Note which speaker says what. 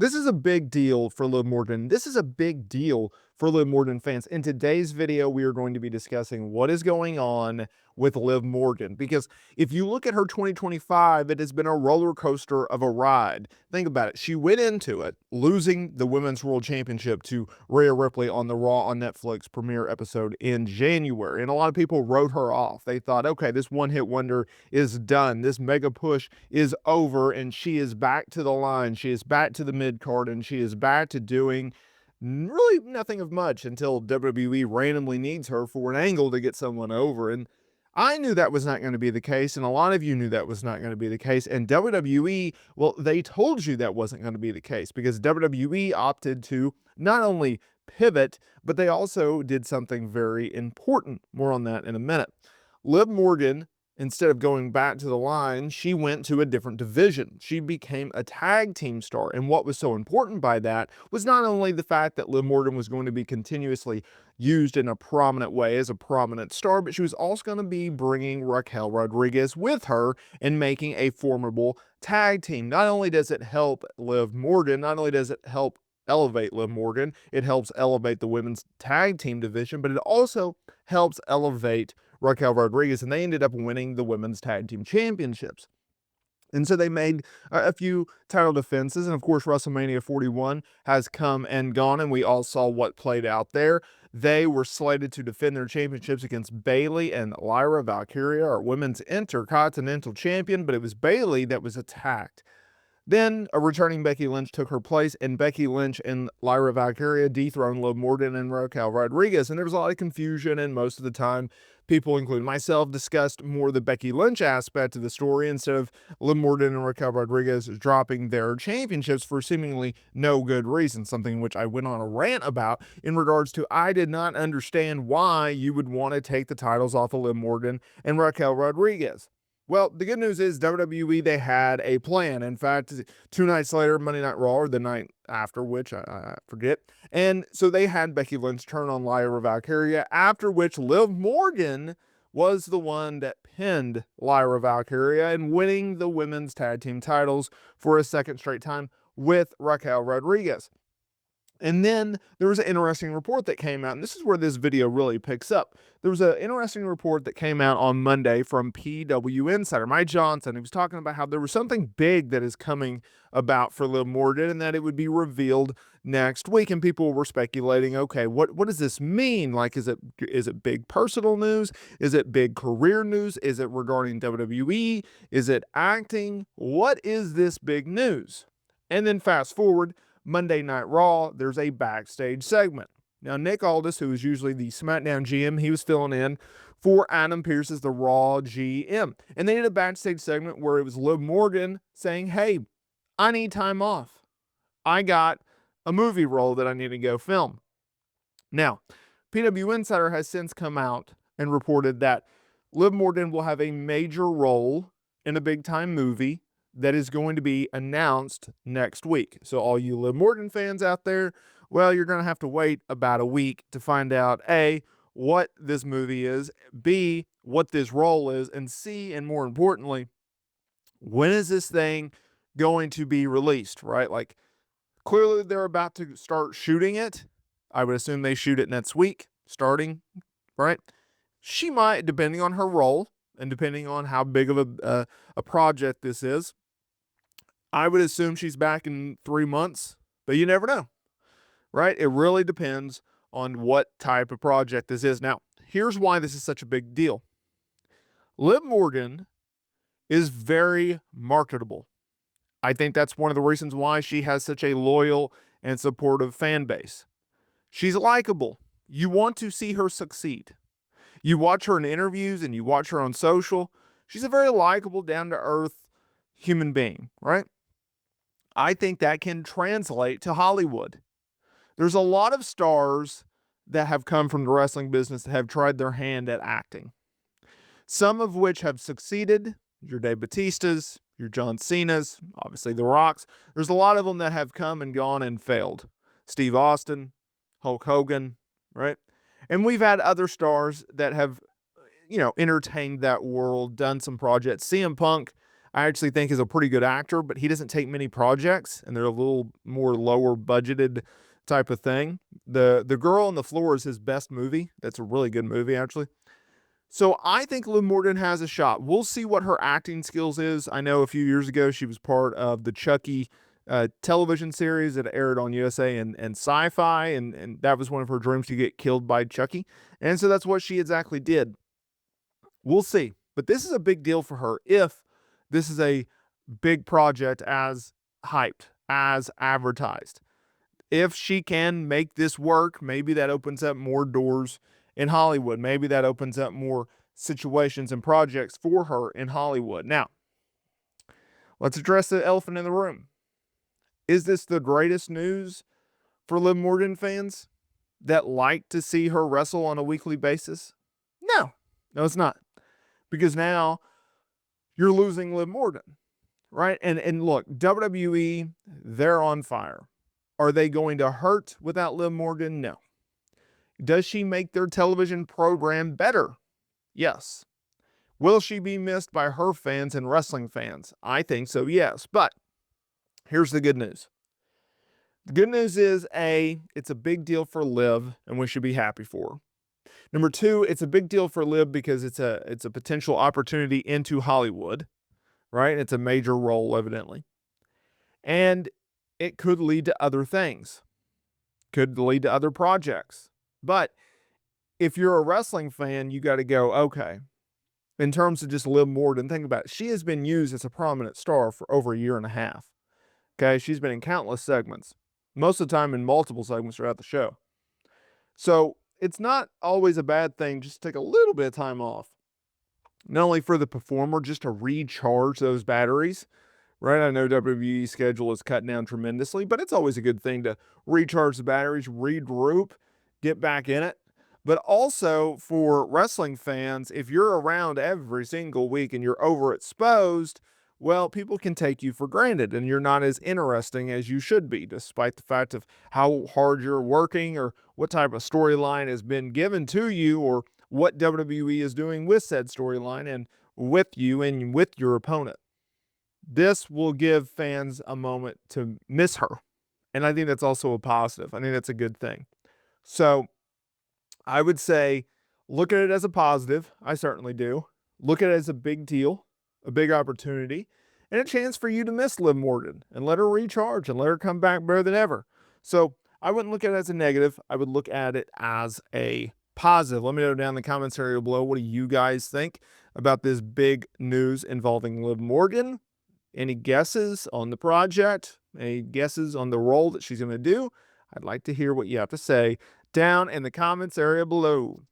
Speaker 1: This is a big deal for Liv Morgan. This is a big deal for Liv Morgan fans. In today's video, we are going to be discussing what is going on with Liv Morgan. Because if you look at her 2025, it has been a roller coaster of a ride. Think about it. She went into it losing the Women's World Championship to Rhea Ripley on the Raw on Netflix premiere episode in January. And a lot of people wrote her off. They thought, okay, this one-hit wonder is done. This mega push is over, and she is back to the line. She is back to the mid-card, and she is back to doing really nothing of much until WWE randomly needs her for an angle to get someone over. And I knew that was not going to be the case, and a lot of you knew that was not going to be the case. And WWE, well, they told you that wasn't going to be the case because WWE opted to not only pivot, but they also did something very important. More on that in a minute. Liv Morgan, instead of going back to the line, she went to a different division. She became a tag team star. And what was so important by that was not only the fact that Liv Morgan was going to be continuously used in a prominent way as a prominent star, but she was also going to be bringing Raquel Rodriguez with her and making a formidable tag team. Not only does it help Liv Morgan, not only does it help elevate Liv Morgan, it helps elevate the women's tag team division, but it also helps elevate Raquel Rodriguez, and they ended up winning the women's tag team championships. And so they made a few title defenses, and of course WrestleMania 41 has come and gone, and we all saw what played out there. They were slated to defend their championships against Bayley and Lyra Valkyria, our women's intercontinental champion, but it was Bayley that was attacked. Then a returning Becky Lynch took her place, and Becky Lynch and Lyra Valkyria dethroned Liv Morgan and Raquel Rodriguez. And there was a lot of confusion, and most of the time, people, including myself, discussed more the Becky Lynch aspect of the story instead of Liv Morgan and Raquel Rodriguez dropping their championships for seemingly no good reason, something which I went on a rant about in regards to I did not understand why you would want to take the titles off of Liv Morgan and Raquel Rodriguez. Well, the good news is WWE, they had a plan. In fact, 2 nights later, Monday Night Raw, or the night after, which I forget. And so they had Becky Lynch turn on Lyra Valkyria, after which Liv Morgan was the one that pinned Lyra Valkyria and winning the women's tag team titles for a second straight time with Raquel Rodriguez. And then there was an interesting report that came out, and this is where this video really picks up. There was an interesting report that came out on Monday from PW Insider, Mike Johnson. He was talking about how there was something big that is coming about for Liv Morgan and that it would be revealed next week. And people were speculating, okay, what does this mean? Like, is it big personal news? Is it big career news? Is it regarding WWE? Is it acting? What is this big news? And then fast forward, Monday Night Raw, there's a backstage segment. Now, Nick Aldis, who is usually the SmackDown GM, he was filling in for Adam Pearce as the Raw GM. And they did a backstage segment where it was Liv Morgan saying, hey, I need time off. I got a movie role that I need to go film. Now, PW Insider has since come out and reported that Liv Morgan will have a major role in a big-time movie that is going to be announced next week. So all you Liv Morgan fans out there, well, you're going to have to wait about a week to find out, A, what this movie is, B, what this role is, and C, and more importantly, when is this thing going to be released, right? Like, clearly they're about to start shooting it. I would assume they shoot it next week, starting, right? She might, depending on her role and depending on how big of a project this is, I would assume she's back in 3 months, but you never know, right? It really depends on what type of project this is. Now, here's why this is such a big deal. Liv Morgan is very marketable. I think that's one of the reasons why she has such a loyal and supportive fan base. She's likable. You want to see her succeed. You watch her in interviews and you watch her on social. She's a very likable, down-to-earth human being, right? I think that can translate to Hollywood. There's a lot of stars that have come from the wrestling business that have tried their hand at acting. Some of which have succeeded. Your Dave Batistas, your John Cenas, obviously The Rocks. There's a lot of them that have come and gone and failed. Steve Austin, Hulk Hogan, right? And we've had other stars that have, entertained that world, done some projects. CM Punk, I actually think is a pretty good actor, but he doesn't take many projects, and they're a little more lower budgeted type of thing. The Girl on the Floor is his best movie. That's a really good movie, actually. So I think Liv Morgan has a shot. We'll see what her acting skills is. I know a few years ago she was part of the Chucky television series that aired on USA and Sci-Fi, and that was one of her dreams to get killed by Chucky. And so that's what she exactly did. We'll see. But this is a big deal for her if this is a big project as hyped, as advertised. If she can make this work, maybe that opens up more doors in Hollywood. Maybe that opens up more situations and projects for her in Hollywood. Now, let's address the elephant in the room. Is this the greatest news for Liv Morgan fans that like to see her wrestle on a weekly basis? No, it's not. Because now you're losing Liv Morgan, right? And look, WWE, they're on fire. Are they going to hurt without Liv Morgan? No. Does she make their television program better? Yes. Will she be missed by her fans and wrestling fans? I think so, yes. But here's the good news. The good news is, A, it's a big deal for Liv, and we should be happy for her. Number two, it's a big deal for Liv because it's a potential opportunity into Hollywood, right? It's a major role, evidently. And it could lead to other things. Could lead to other projects. But if you're a wrestling fan, you got to go, okay, in terms of just Liv Morgan, think about it. She has been used as a prominent star for over a year and a half. Okay, she's been in countless segments, most of the time in multiple segments throughout the show. So it's not always a bad thing just to take a little bit of time off. Not only for the performer, just to recharge those batteries, right? I know WWE's schedule is cut down tremendously, but it's always a good thing to recharge the batteries, regroup, get back in it. But also for wrestling fans, if you're around every single week and you're overexposed, well, people can take you for granted and you're not as interesting as you should be, despite the fact of how hard you're working or what type of storyline has been given to you or what WWE is doing with said storyline and with you and with your opponent. This will give fans a moment to miss her. And I think that's also a positive. I think that's a good thing. So I would say look at it as a positive. I certainly do. Look at it as a big deal, a big opportunity, and a chance for you to miss Liv Morgan and let her recharge and let her come back better than ever. So I wouldn't look at it as a negative. I would look at it as a positive. Let me know down in the comments area below. What do you guys think about this big news involving Liv Morgan? Any guesses on the project? Any guesses on the role that she's going to do? I'd like to hear what you have to say down in the comments area below.